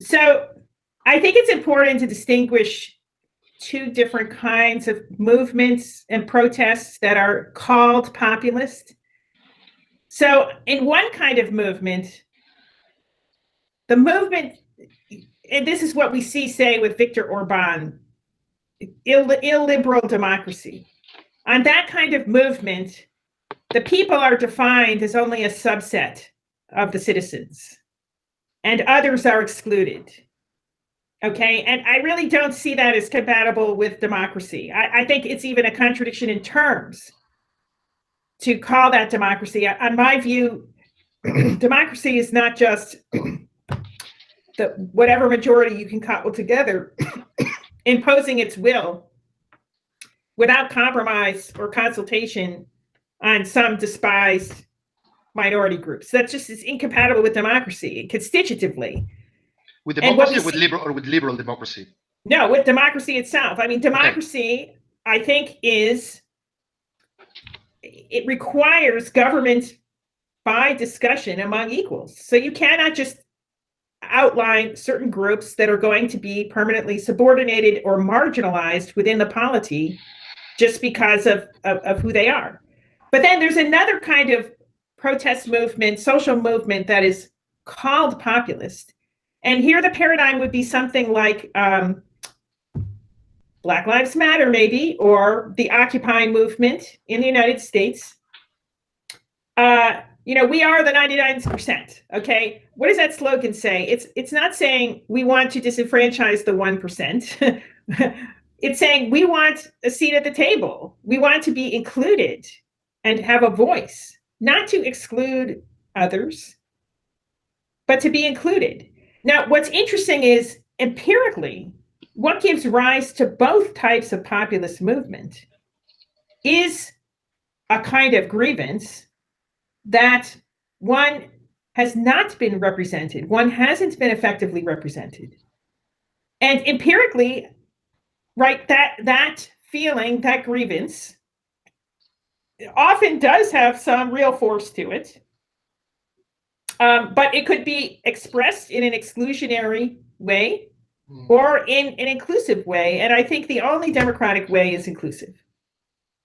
So I think it's important to distinguish two different kinds of movements and protests that are called populist. So in one kind of movement, the movement, and this is what we see, say, with Viktor Orban, illiberal democracy. On that kind of movement, the people are defined as only a subset of the citizens, and others are excluded. Okay, and I really don't see that as compatible with democracy. I think it's even a contradiction in terms to call that democracy. On my view, democracy is not just the whatever majority you can cobble together imposing its will without compromise or consultation on some despised minority groups. That's just is incompatible with democracy constitutively. With democracy or with liberal democracy? No, with democracy itself. I mean, democracy, okay, I think, it requires government by discussion among equals. So you cannot just outline certain groups that are going to be permanently subordinated or marginalized within the polity just because of who they are. But then there's another kind of protest movement, social movement that is called populist. And here the paradigm would be something like Black Lives Matter, maybe, or the Occupy movement in the United States. We are the 99%, okay? What does that slogan say? It's not saying we want to disenfranchise the 1%. It's saying we want a seat at the table. We want to be included and have a voice, not to exclude others, but to be included. Now, what's interesting is empirically, what gives rise to both types of populist movement is a kind of grievance that one has not been represented, one hasn't been effectively represented. And empirically, right, that feeling, that grievance, often does have some real force to it. But it could be expressed in an exclusionary way or in an inclusive way. And I think the only democratic way is inclusive.